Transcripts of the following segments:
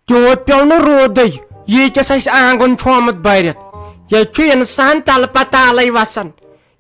تیوت پیو نا رودے ییتس اس آنگن چھومت بھرت یہ انسان تل پتالے وسان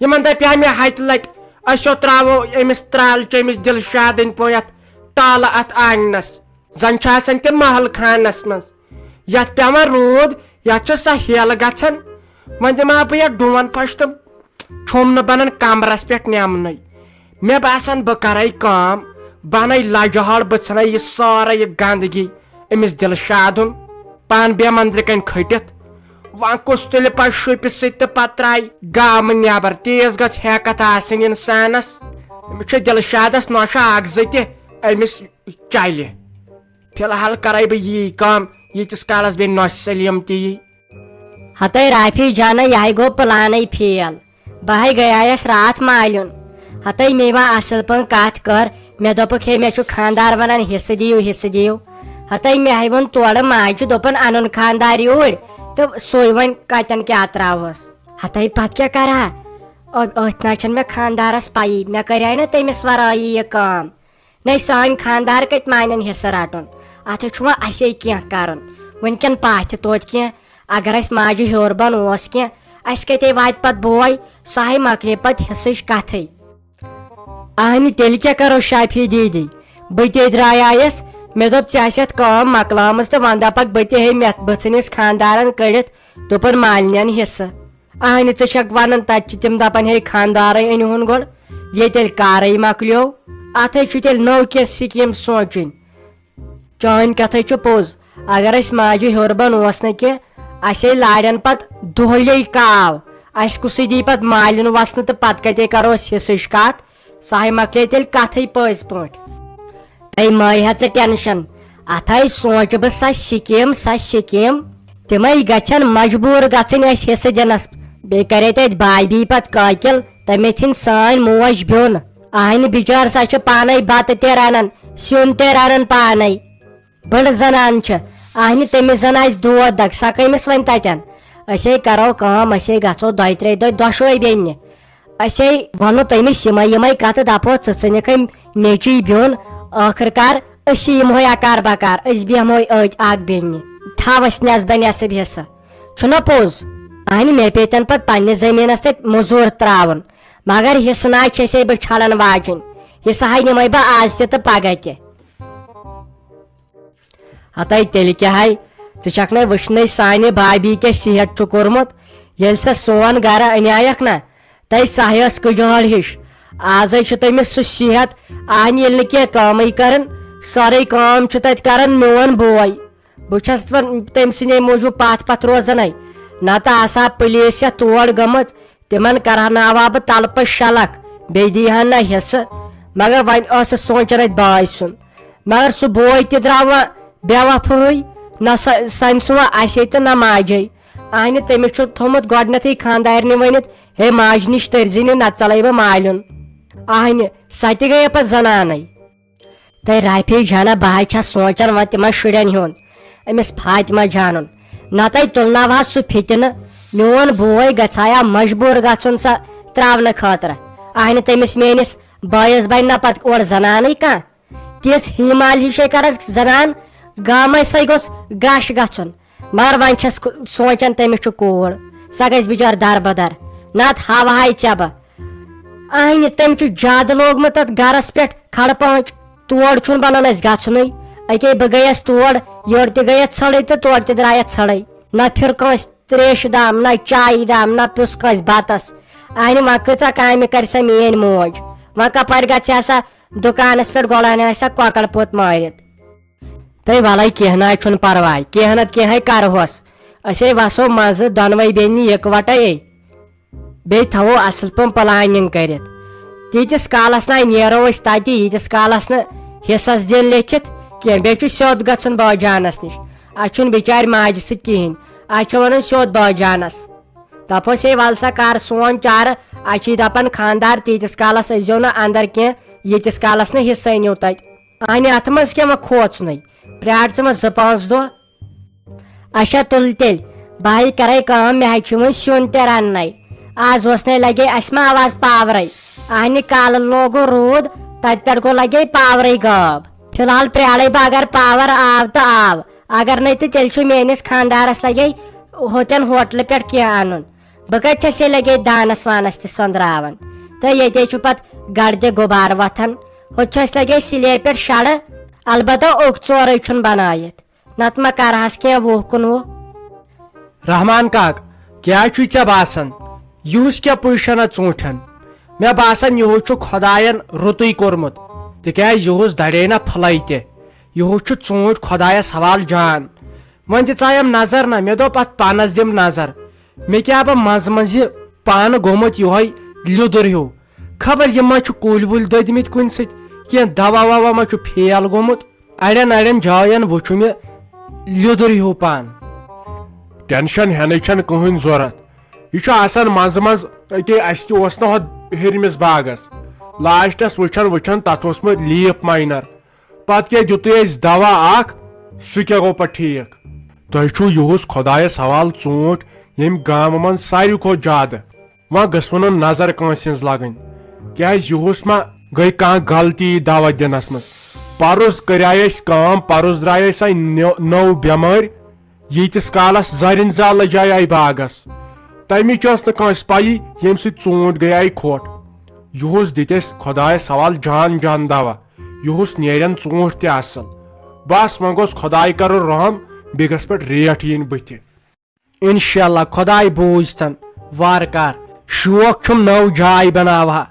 یمن دپیا مے ہتہ لٹ اسو تراوو امس ترال چمس دلشادن پویت تالہ ات آنگنس زن آسان تم محل خانس مز یت پیوان رود یت سا ہیل گھان ون دما بہ یہ ڈون پش تو چھوم بنان کمرس پہ نمن مے باسان بہ کرے کام بنائی لجہڑ بہ ژھنے یہ سارے یہ گندگی امس دلشاد ہن پان بے مندر کن کھٹت وان کس تل پہ شپ ست پتہ ترائی گام نیبر تیز گھ ہیکت آسن انسانس دلشادس نوشہ اک زٕ امس چلہ فی الحال کرے بہ یی کام یتس کالس بے نوش سلیم تی ہتے رافی جانا یہ گو پلانے فیل بہ گیاس رات مالن ہتے مے وا اصل پن کت کر مے دپک ہے مے خاندار ونان حصہ دیو ہتے مے ون تور ماجہ دپن ان خاندار یور تو سوئی ون کتن کیا تراوس ہتے پتہ کیا کرا ات نا مے خاندارس پی مے کرے نا تمس ورائی یہ کام نئی سان خاندار کت مانن حصہ رٹن ات چھ اسی کی کرن ونکن پاتھ توت کی اگر اس ماجہ ہیور بن اوس کی اس کتے وات پت بوے سہ مکلے پت حصچ کتھے اہنی تیل کیا کرو شافی دیدی بتے درایس مے دپ ژےٚ کام مکلامس تو ون دپک بتے ہے مت بچنس خاندارن کڑت دپن مالنین حصہ اہنی ژےٚ ونان تت تم دپان ہے خاندار انہون گوڑ یہ تیل کارے مکلیو ات تیل نو کی سکیم سوچن چان کتھے چھ پوز اگر اس ماجہ ہیور بن اوس نا کی اسی لارن پت دہلی کاو اس کسی دی پت مالن وسن تو پت کتے کرو حصچ کت سہ مکلے تیل کتھے پز پٹ تی مائی ژے ٹینشن اتھے سوچ بہ سہ سکیم تمے گھن مجبور گھن اس حصہ دنس بی کرے تت بابی پت قاکل تمے ژھن سان موج بیون اہن بچار سا پانے بتہ تہ رنان سیون تہ رنان پانے بڑ زنان اہن تمس زن آس دود دگ سہ کمس ون تتن اسی کرو کام اسی گھو دۄیہِ ترٛیٚیہِ دۄہ دۄشوے بیٚنہِ اسی ونو تمس یمے کتھ دپو ژھنک نیچی بیون آخر کار اسی یمو اکار بکار اس بیہمو ات اک بیٚنہِ تھاوس نٮ۪صبہ نٮ۪صب حصہ چھُنا پوٚز اہن مے پیتن پت پننس زمینس تت موٚزوٗر تراون مگر حصہ نا چھسے بہ چھلن واجن حصہ ہے نمے بہ آز تہ پگہ تہ ہتے تیل کیا ژےٚ نا وچھنے سانہِ بابی کیا صحت کورمت ییٚلہِ سۄ سون گرٕ انیایکھ نا تے سہ ٲس کجال ہش آز تمس سہ صحت اہن ییٚلہِ نہٕ کینٛہہ کٲمٕے کران سورے کٲم چھُ تتہِ کران میون بوے بہٕ چھس تٔمۍ سٕنٛدے موٗجوٗب پتھ روزانے نتہٕ آسہا پُلیٖس یا تور گٔمٕژ تمن کرناوا بہٕ تلپہٕ شلک بیٚیہِ دیٖہن نہ حصہ مگر وۄنۍ ٲسٕس سونچان اتہِ باے سُنٛد مگر سُہ بوے تہِ درٛاو وۄنۍ بے وفٲے نہ سن سُہ وۄنۍ اسی تہٕ نہ ماجے اہنہِ تٔمِس چھُ تھوٚمُت گۄڈنیتھٕے خاندارنہِ ؤنِتھ ہے ماجہِ نِش تٔرزِ نہٕ نتہٕ ژلے بہٕ مالُن اہنہِ سۄ تہِ گٔیے پتہٕ زنانے تے رافی جانا بہٕ حظ چھس سونچان وۄنۍ تِمن شُرٮ۪ن ہُنٛد أمِس فاطمہ جانُن نتہٕ تُلناوہا سُہ فِتنہٕ میون بوے گژھایا مجبوٗر گژھُن سۄ تراونہٕ خٲطرٕ اہنہِ تٔمِس میٲنِس بٲیِس بنہِ نا پتہٕ اورٕ زنانے کانٛہہ تِژھ ہیٖمال ہِشے کرس زنان گامے سۭتۍ گوٚژھ گش گژھُن مگر وۄنۍ چھس سونچان تٔمِس چھُ کوٗر سۄ گژھِ بِچار دربدر نتہٕ ہاوہاے ژےٚ بہٕ اہنہِ تٔمۍ چھُ زیادٕ لوگمُت تتھ گرس پٮ۪ٹھ کھڑ پانچ تور چھُنہٕ بنان اسہِ گژھُنٕے اکے بہٕ گٔیس تور یورٕ تہِ گٔیس ژھڑے تہٕ تورٕ تہِ درٛایس ژھڑے نہ پھِر کٲنٛسہِ تریشہِ دام نہ چایہِ دام نہ پِرٛژھ کٲنٛسہِ بتس اہنہِ وۄنۍ کۭژاہ کامہِ کرِ سۄ میٲنۍ موج وۄنۍ کپٲرۍ گژھِ سا دُکانس پٮ۪ٹھ گۄڈٕ آسہِ کۄکر پوٚت مٲرِتھ تے وَلے کینٛہہ نہ چھُنہٕ پرواے کینٛہہ نتہٕ کینٛہہ کرہوس أسے وسو منٛزٕ دۄنوے بیٚنہِ یِکوٹے بیٚیہِ تھاوو اصل پٲٹھۍ پلاننگ کٔرِتھ تیٖتِس کالس نہ نیرو أسۍ تتہِ ییٖتِس کالس نہٕ حصس دِن لیکھِتھ کینٛہہ بیٚیہِ چھُ سیوٚد گژھُن باجانس نِش اسہِ چھُنہٕ بِچارِ ماجہِ سۭتۍ کِہینۍ اسہِ چھُ ونُن سیوٚد باجانس دپوس ہے ول سا کر سون چارٕ اسہِ چھِ دپان خاندار تیٖتِس کالس أسۍزیو نہٕ اندر کینٛہہ ییٖتِس کالس نہٕ حصہٕ أنِو تتہِ اہنہِ اتھ منٛز کیٛاہ وۄنۍ کھوژنٕے پرٛار ژٕ وۄنۍ 2-5 دۄہ اچھا تُل تیٚلہِ بہٕ ہے کرے کٲم مےٚ حظ چھُ وۄنۍ سیُن تہِ رننے آز اوس نے لگے اسہِ ما آواز پاورے اہنہِ کالہٕ لوگُن روٗد تتہِ پٮ۪ٹھ گوٚو لگے پاورے غٲب فی الحال پرٛارے بہٕ اگر پاور آو تہٕ آو اگر نہیں تو تیل چھ میٲنِس خاندارس لگے ہوتین ہوٹلہٕ پٮ۪ٹھ کینٛہہ انُن بہٕ کتہِ چھس یہِ لگے دانس وانس تہِ سۄندراوان تہٕ ییٚتے چھُ پتہٕ گردِ غُبار وتھان ہوٚتہِ چھُ اسہِ لگے سِلے پٮ۪ٹھ شڑٕ البتہ اوٚک ژورے چھُنہٕ بنٲیِتھ نتہٕ ما کرہس کینٛہہ 20 رحمان کاک کیا چھُے ژےٚ باسان یِہُس کیٛاہ پُزِشنہ ژوٗنٛٹھٮ۪ن مےٚ باسان یِہُس چھُ خۄداین رُتُے کوٚرمُت تِکیٛازِ یِہُس دڑے نہ پھٕلے تہِ یِہُس چھُ ژوٗنٛٹھۍ خۄدایس حوال جان وۄنۍ تہِ ژایم نظر نہ مےٚ دوٚپ اتھ پانس دِم نظر مےٚ کیٛاہ بہٕ منٛزٕ منٛزٕ یہِ پانہٕ گوٚمُت یِہوے لیٚدُر ہیوٗ خبر یِم ما چھُ کُلۍ وُلۍ دٔدمٕتۍ کُنہِ سۭتۍ کینٛہہ دوا ووا ما چھُ فیل گوٚمُت اڑٮ۪ن جاین وٕچھُ مےٚ لیٚدُر ہیوٗ پان ٹینشن ہینٕچ چھنہٕ کٕہٕنۍ ضروٗرت یہِ چھُ آسان منٛزٕ منٛزٕ أکے اسہِ تہِ اوس نہٕ ہُتھ ہیٚرمِس باغس لاسٹس وٕچھان تتھ اوسمُت لیٖف ماینر پتہٕ کیٛاہ دِتُے اسہِ دوا اکھ سُہ کیٛاہ گوٚو پتہٕ ٹھیٖک تۄہہِ چھُو یِہُس خۄدایس حوال ژوٗنٛٹھۍ ییٚمہِ گامہٕ منٛز ساروی کھۄتہٕ زیادٕ وۄنۍ گٔژھوٕ نہٕ نظر کٲنٛسہِ ہٕنٛز لگٕنۍ کیٛازِ یِہُس ما گٔے کانٛہہ غلطی دوا دِنس منٛز پرُس کریے اسہِ کٲم پرُس درٛایے سۄ نٔو بٮ۪مٲرۍ ییٖتِس کالس زرِنۍ زال لجایے باغس تمِچ ٲس نہٕ کٲنٛسہِ پیی ییٚمہِ سۭتۍ ژوٗنٛٹھۍ گٔیے کھوٚٹ یِہُس دِتۍ اسہِ خۄدایس حوال جان دوا یِہُس نیرن ژوٗنٛٹھۍ تہِ اصل بس وۄنۍ گوٚژھ خۄداے کرُن رحم بیٚیہِ گژھِ پٮ۪ٹھ ریٹ یِنۍ بٕتھِ انشاء اللہ خۄداے بوٗزتن وارٕ کار شوق چھُم نٔو جاے بناوہا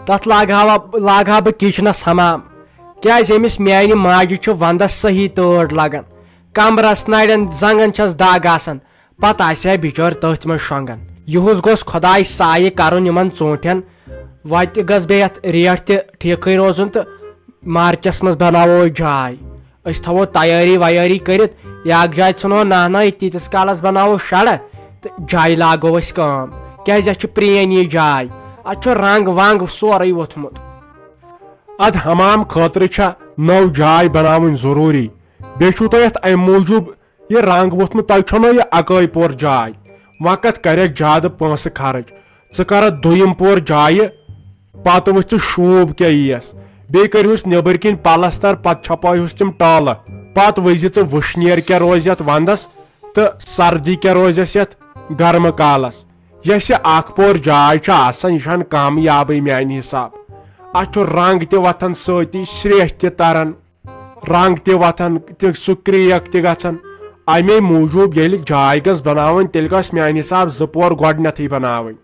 تتھ لاگہا بہٕ کچنس حمام کیٛازِ أمِس میانہِ ماجہِ چھُ ونٛدس صحیح تۭر لگان کمرس نرٮ۪ن زنگن چھس دگ آسان پتہٕ آسہِ ہا بچٲر تٔتھۍ منٛز شۄنگان یِہُس گوٚژھ خۄداے سایہِ کرُن یِمن ژوٗنٛٹھٮ۪ن وتہِ گٔژھ بیٚیہِ اتھ ریٹ تہِ ٹھیٖکھٕے روزُن تہٕ مارچس منٛز بناوو أسۍ جاے أسۍ تھاوو تیٲری ویٲری کٔرِتھ اکھ جاے ژھٕنو نہنٲیِتھ تیٖتِس کالس بناوو شڑٕ تہٕ جایہِ لاگو أسۍ کٲم کیٛازِ اتھ چھِ پرٛٲنۍ یہِ جاے اتھ چھُ رنٛگ ونٛگ سورُے ووٚتھمُت اتھ حمام خٲطرٕ چھےٚ نٔو جاے بناوٕنۍ ضروٗری بیٚیہِ چھُو تۄہہِ اتھ امہِ موٗجوٗب یہِ رنٛگ ووٚتھمُت تۄہہِ چھو نہٕ یہِ اکٲے پور جاے وۄنۍ کتھ کرکھ زیادٕ پونٛسہٕ خرٕچ ژٕ کرکھ دوٚیِم پور جایہِ پتہٕ وٕچھ ژٕ شوٗب کیٛاہ یییس بیٚیہِ کٔرہوس نیٚبٕرۍ کِنۍ پلستر پتہٕ چھپٲیہوس تِم ٹٲلہٕ پتہٕ وٕچھِ ژٕ وٕشنیر کیٛاہ روزِ یتھ ونٛدس تہٕ سردی کیٛاہ روزٮ۪س یتھ گرمہٕ کالس یۄس یہِ اکھ پور جاے چھِ آسان یہِ چھنہٕ کامیابٕے میانہِ حساب اتھ چھُ رنٛگ تہِ وتھان سۭتی شریٚش تہِ تران رنٛگ تہِ وتھان سُہ کرٛیک تہِ گژھان امے موٗجوٗب ییٚلہِ جاے گٔژھ بناوٕنۍ تیٚلہِ گژھِ میانہِ حساب 2 پور گۄڈنیتھٕے بناوٕنۍ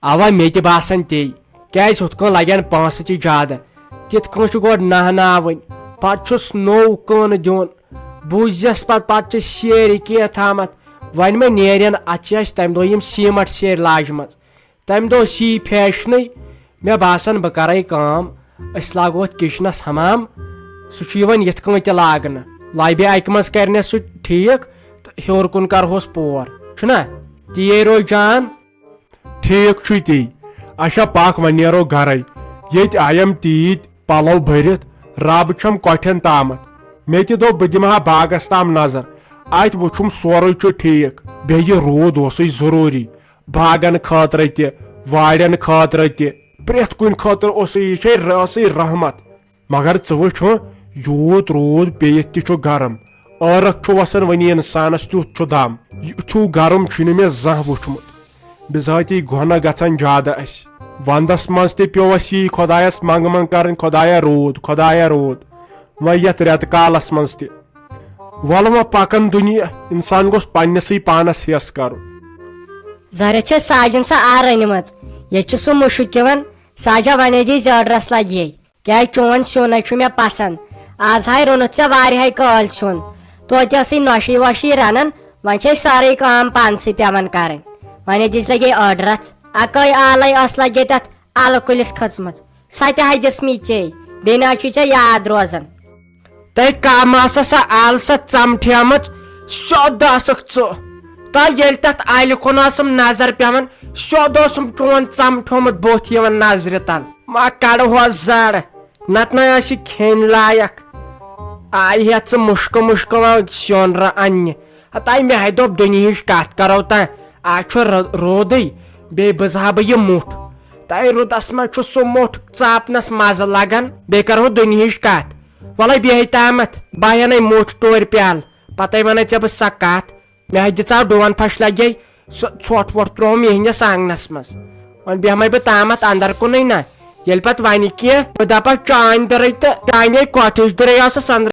اوا مےٚ تہِ باسان تی کیٛازِ ہُتھ کٔنۍ لگن پونٛسہٕ تہِ زیادٕ تِتھ کٔنۍ چھُ گۄڈٕ نہناوٕنۍ پتہٕ چھُس نوٚو کٕن دیُن بوٗزٮ۪س پتہٕ چھِ سیرِ کینٛہہ تھامتھ وۄنۍ ما نیرن اتھ چھِ اسہِ تمہِ دۄہ یِم سیٖمٹ سیرِ لاجمژ تمہِ دۄہ سی فیشنٕے مےٚ باسان بہٕ کرے کٲم أسۍ لاگو اتھ کچنس حمام سُہ چھُ یِوان یِتھ کٔنۍ تہِ لاگنہٕ لبہِ اکہِ منٛز کرنس سُہ ٹھیٖک تہٕ ہیوٚر کُن کرہوس پور چھُنہ تی روزِ جان ٹھیٖک چھُے تی اچھا پکھ وۄنۍ نیرو گرے ییٚتہِ آیم تیٖتۍ پلو بٔرِتھ رب چھم کۄٹھٮ۪ن تامتھ مےٚ تہِ دوٚپ بہٕ دِمہٕ ہا باغس تام نظر اتہِ وٕچھُم سورُے چھُ ٹھیٖک بیٚیہِ یہِ روٗد اوسُے ضروٗری باغن خٲطرٕ تہِ وارٮ۪ن خٲطرٕ تہِ پرٛٮ۪تھ کُنہِ خٲطرٕ اوسُے یہِ چھے ٲسٕے رحمت مگر ژٕ وٕچھ یوٗت روٗد پیٚیِتھ تہِ چھُ گرم ٲرکھ چھُ وسان وۄنۍ انسانس تیُتھ چھُ دم یُتھُے گرم چھُنہٕ مےٚ زانٛہہ وٕچھمُت بِذٲتی گۄنہ گژھان زیادٕ اسہِ ونٛدس منٛز تہِ پیوٚو اسہِ یی خۄدایس منٛگہٕ کرٕنۍ خۄدایا روٗد وۄنۍ یتھ رٮ۪تہٕ کالس منٛز تہِ ولہٕ وۄنۍ پکان دُنیا انسان گوٚژھ پننسٕے پانس ہٮ۪س کرُن ظٲہرت چھِ ساجن سۄ رٔنمٕژ ییٚتہِ چھُ سُہ مُشُک یِوان ساجا ونے دی زیڈرس لگے کیٛازِ چون سیُن چھُ مےٚ پسنٛد آز ہاے روٚنُتھ ژےٚ واریاہے کٲلۍ سیُن توتہِ ٲسٕے نۄشی وۄشی رنان وۄنۍ چھے سٲرٕے کٲم پانسٕے پیٚوان کرٕنۍ ونے دِژ لگے أڈرس اکٲے آلے ٲس لگے تتھ الہٕ کُلِس کھٔژمٕژ سۄ تہِ ہاے دِژ مےٚ ژےٚ بیٚیہِ نہ چھُے ژےٚ یاد روزان تۄہہِ کم ٲسا سۄ ال سۄ ژمٹھیمٕژ سیوٚد ٲسٕکھ ژٕ تۄہہِ ییٚلہِ تتھ الہِ کُن ٲسٕم نظر پیوان سیوٚد اوسُم چون ژمٹھومُت بُتھ یِوان نظرِ تل ما کڑہوس زر نتہٕ نَے ٲس یہِ کھیٚنۍ لایق آیہِ ہٮ۪تھ ژٕ مُشکہٕ وۄنۍ سیُن اننہِ ہتاے مےٚ ہاے دوٚپ دُنہِچ کتھ کرو تانۍ آز چھُ روٗدٕے بیٚیہِ بٕزہا بہٕ یہِ مُٹھ تۄہہِ رُدس منٛز چھُ سُہ مُٹھ ژاپنس مزٕ لگان بیٚیہِ کرہو دُنہِچ کتھ وَلے بیٚہہِ تامتھ بہٕ ہٮ۪نے مُٹھ ٹورِ پیالہٕ پتے ون ے بہ سا کت مے دژاو ڈون پھش لگے سہ ژھوٹ ووٹ تروم یہندس آنگنس مز وۄنۍ بیہمے بہ تامتھ اندر کُنٕے نا ییٚلہِ پتہٕ ونہِ کینٛہہ بہٕ دپکھ چانہِ درٕے تہٕ چانے کوٹھٕچ درٕے ٲسٕس أنٛدرٕ